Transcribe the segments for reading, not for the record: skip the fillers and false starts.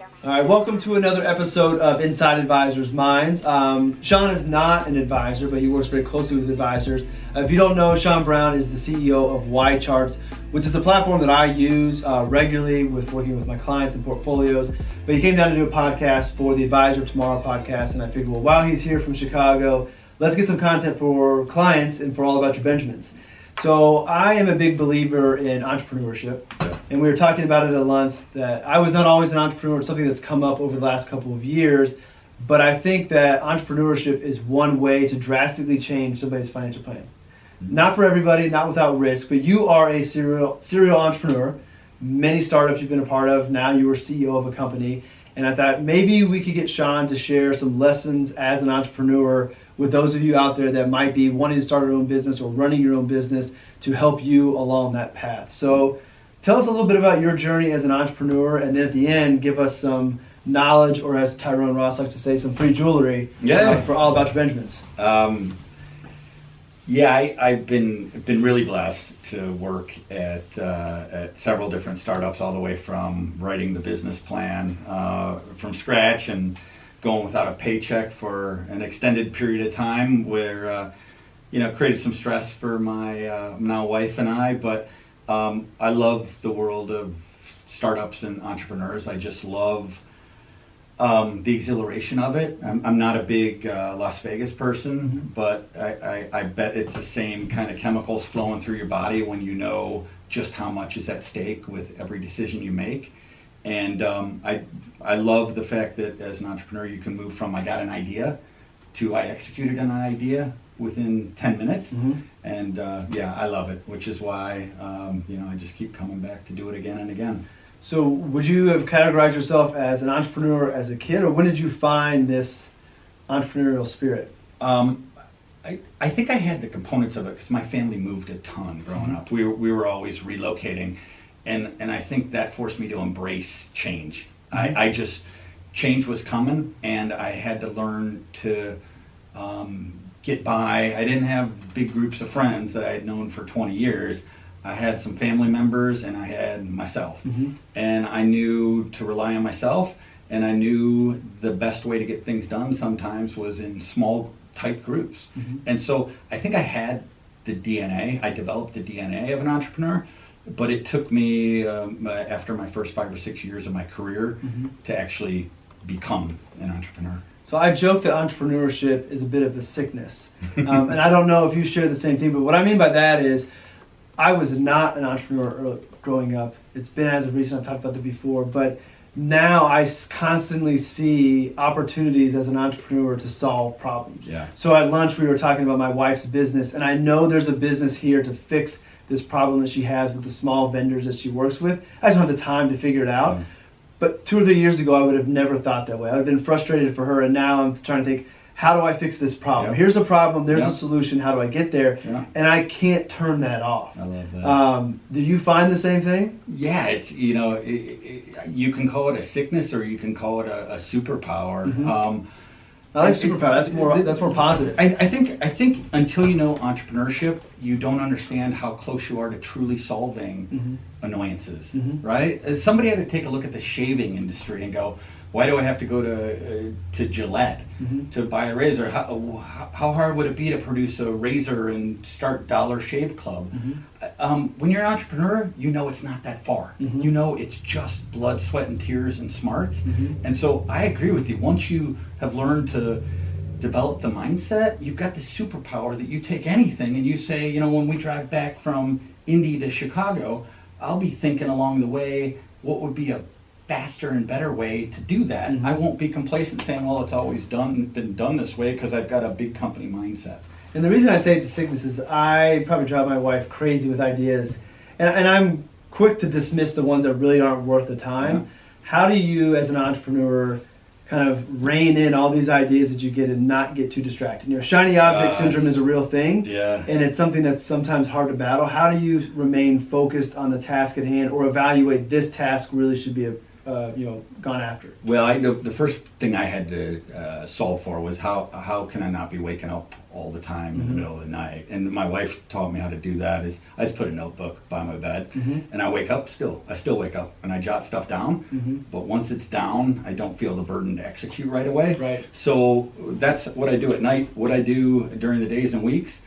All right, welcome to another episode of Inside Advisors' Minds. Sean is not an advisor, but he works very closely with advisors. If you don't know, Sean Brown is the CEO of YCharts, which is a platform that I use regularly with working with my clients and portfolios. But he came down to do a podcast for the Advisor Tomorrow podcast, and I figured, well, while he's here from Chicago, let's get some content for clients and for All About Your Benjamins. So I am a big believer in entrepreneurship, and we were talking about it at lunch that I was not always an entrepreneur. It's something that's come up over the last couple of years, but I think that entrepreneurship is one way to drastically change somebody's financial plan. Not for everybody, not without risk, but you are a serial entrepreneur. Many startups you've been a part of. Now you are CEO of a company, and I thought maybe we could get Sean to share some lessons as an entrepreneur with those of you out there that might be wanting to start your own business or running your own business to help you along that path. So tell us a little bit about your journey as an entrepreneur, and then at the end, give us some knowledge, or as Tyrone Ross likes to say, some free jewelry for All About Your Benjamins. I've been really blessed to work at several different startups, all the way from writing the business plan from scratch and going without a paycheck for an extended period of time, where created some stress for my now wife and I. But I love the world of startups and entrepreneurs. I just love the exhilaration of it. I'm not a big Las Vegas person, but I bet it's the same kind of chemicals flowing through your body when you know just how much is at stake with every decision you make. And I love the fact that as an entrepreneur you can move from I got an idea to I executed an idea within 10 minutes. And I love it, which is why I just keep coming back to do it again and again. So would you have categorized yourself as an entrepreneur as a kid, or when did you find this entrepreneurial spirit? I think I had the components of it because my family moved a ton growing up. We were always relocating, and I think that forced me to embrace change. I just, change was coming, and I had to learn to get by. I didn't have big groups of friends that I had known for 20 years. I had some family members, and I had myself. And I knew to rely on myself, and I knew the best way to get things done sometimes was in small, tight groups. And so I think I had the DNA. I developed the DNA of an entrepreneur, but it took me, after my first 5 or 6 years of my career, to actually become an entrepreneur. So I joke that entrepreneurship is a bit of a sickness. And I don't know if you share the same thing, but what I mean by that is I was not an entrepreneur growing up. It's been as of recent, I've talked about that before, but now I constantly see opportunities as an entrepreneur to solve problems. So at lunch we were talking about my wife's business, and I know there's a business here to fix this problem that she has with the small vendors that she works with. I just don't have the time to figure it out. But 2 or 3 years ago I would have never thought that way. I would have been frustrated for her, and now I'm trying to think, how do I fix this problem? Here's a problem, there's a solution, how do I get there? And I can't turn that off. I love that. Do you find the same thing? Yeah, it's, you can call it a sickness or you can call it a superpower. I like superpower, that's more positive. I think until you know entrepreneurship, you don't understand how close you are to truly solving annoyances, right? Somebody had to take a look at the shaving industry and go, why do I have to go to Gillette to buy a razor? How hard would it be to produce a razor and start Dollar Shave Club? When you're an entrepreneur, you know it's not that far. You know it's just blood, sweat, and tears and smarts. And so I agree with you. Once you have learned to develop the mindset, you've got this superpower that you take anything and you say, when we drive back from Indy to Chicago, I'll be thinking along the way, what would be a faster and better way to do that. I won't be complacent saying, well, it's always been done this way, because I've got a big company mindset. And the reason I say it's a sickness is I probably drive my wife crazy with ideas, and I'm quick to dismiss the ones that really aren't worth the time. How do you, as an entrepreneur, kind of rein in all these ideas that you get and not get too distracted? Shiny object syndrome is a real thing, and it's something that's sometimes hard to battle. How do you remain focused on the task at hand, or evaluate this task really should be a gone after? Well, the first thing I had to solve for was how can I not be waking up all the time in the middle of the night? And my wife taught me how to do that. Is I just put a notebook by my bed, and I wake up I still wake up, and I jot stuff down. But once it's down, I don't feel the burden to execute right away. Right. So that's what I do at night. What I do during the days and weeks,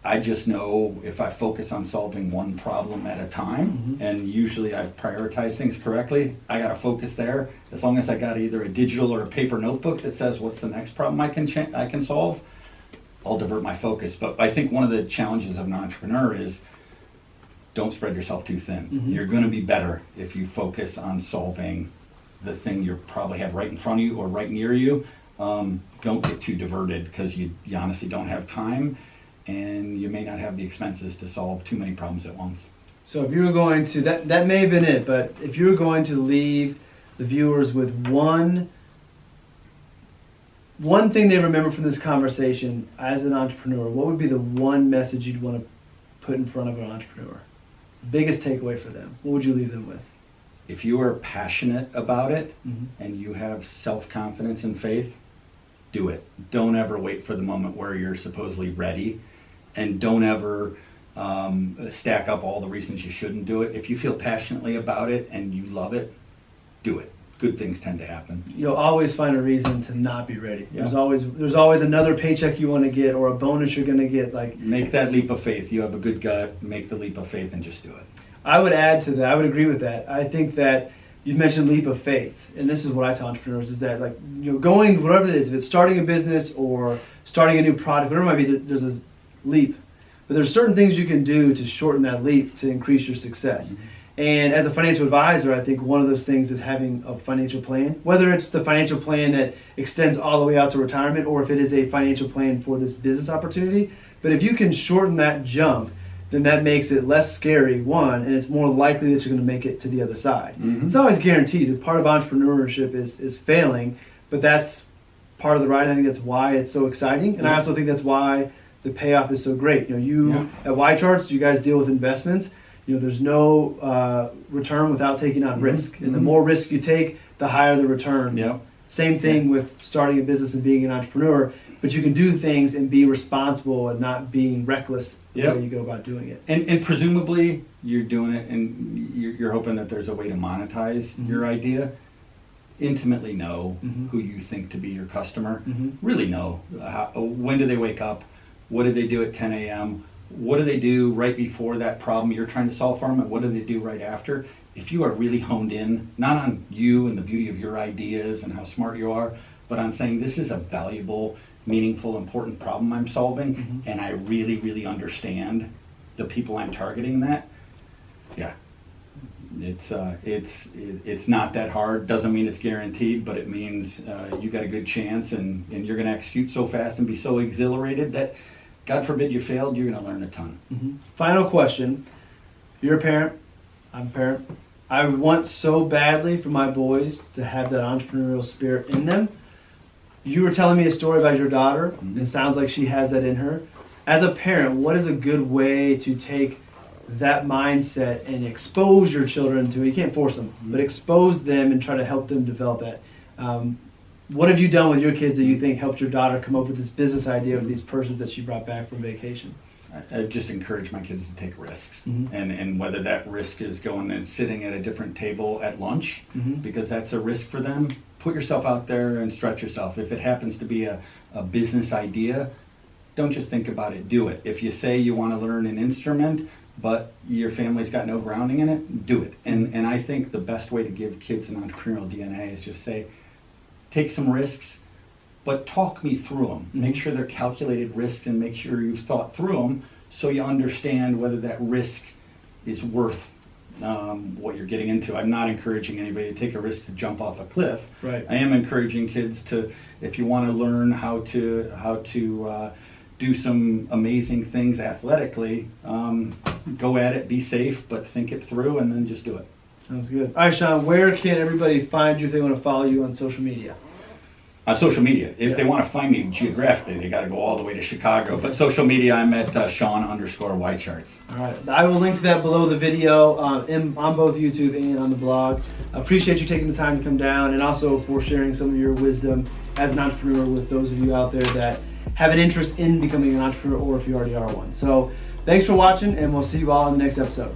I just know if I focus on solving one problem at a time, and usually I've prioritized things correctly, I got to focus there. As long as I got either a digital or a paper notebook that says what's the next problem I can solve, I'll divert my focus. But I think one of the challenges of an entrepreneur is don't spread yourself too thin. You're going to be better if you focus on solving the thing you probably have right in front of you or right near you. Don't get too diverted because you honestly don't have time, and you may not have the expenses to solve too many problems at once. So if you were going to, that may have been it, but if you were going to leave the viewers with one thing they remember from this conversation as an entrepreneur, what would be the one message you'd want to put in front of an entrepreneur? Biggest takeaway for them. What would you leave them with? If you are passionate about it and you have self-confidence and faith, do it. Don't ever wait for the moment where you're supposedly ready, and don't ever stack up all the reasons you shouldn't do it. If you feel passionately about it and you love it, do it. Good things tend to happen. You'll always find a reason to not be ready. Yeah. There's always another paycheck you want to get or a bonus you're going to get. Like, make that leap of faith. You have a good gut. Make the leap of faith and just do it. I would add to that. I would agree with that. I think that you mentioned leap of faith, and this is what I tell entrepreneurs: is that going whatever it is, if it's starting a business or starting a new product, whatever it might be, there's a leap. But there's certain things you can do to shorten that leap to increase your success. And as a financial advisor, I think one of those things is having a financial plan, whether it's the financial plan that extends all the way out to retirement, or if it is a financial plan for this business opportunity. But if you can shorten that jump, then that makes it less scary, one, and it's more likely that you're going to make it to the other side. It's always guaranteed. Part of entrepreneurship is failing, but that's part of the ride. I think that's why it's so exciting, and I also think that's why the payoff is so great. At YCharts, you guys deal with investments. There's no return without taking on risk, and the more risk you take, the higher the return. Same thing with starting a business and being an entrepreneur, but you can do things and be responsible and not being reckless the way you go about doing it. And presumably you're doing it and you're hoping that there's a way to monetize your idea. Intimately know who you think to be your customer. Really know when do they wake up, what do they do at 10 a.m., what do they do right before that problem you're trying to solve for them, and what do they do right after? If you are really honed in, not on you and the beauty of your ideas and how smart you are, but on saying this is a valuable, meaningful, important problem I'm solving, and I really, really understand the people I'm targeting that, it's not that hard. Doesn't mean it's guaranteed, but it means you got a good chance, and you're going to execute so fast and be so exhilarated that, God forbid you failed, you're going to learn a ton. Final question. You're a parent. I'm a parent. I want so badly for my boys to have that entrepreneurial spirit in them. You were telling me a story about your daughter, and it sounds like she has that in her. As a parent, what is a good way to take that mindset and expose your children to it? You can't force them, but expose them and try to help them develop that. What have you done with your kids that you think helped your daughter come up with this business idea of these purses that she brought back from vacation? I just encourage my kids to take risks, and whether that risk is going and sitting at a different table at lunch, because that's a risk for them. Put yourself out there and stretch yourself. If it happens to be a business idea, don't just think about it, do it. If you say you want to learn an instrument, but your family's got no grounding in it, do it. And I think the best way to give kids an entrepreneurial DNA is just say, take some risks, but talk me through them. Make sure they're calculated risks, and make sure you've thought through them so you understand whether that risk is worth what you're getting into. I'm not encouraging anybody to take a risk to jump off a cliff. Right. I am encouraging kids to, if you want to learn how to do some amazing things athletically, go at it, be safe, but think it through, and then just do it. Sounds good. All right, Sean, where can everybody find you if they want to follow you on social media? Social media. If they want to find me geographically, they got to go all the way to Chicago. But social media, I'm at Sean_YCharts. All right. I will link to that below the video on both YouTube and on the blog. I appreciate you taking the time to come down and also for sharing some of your wisdom as an entrepreneur with those of you out there that have an interest in becoming an entrepreneur or if you already are one. So thanks for watching, and we'll see you all in the next episode.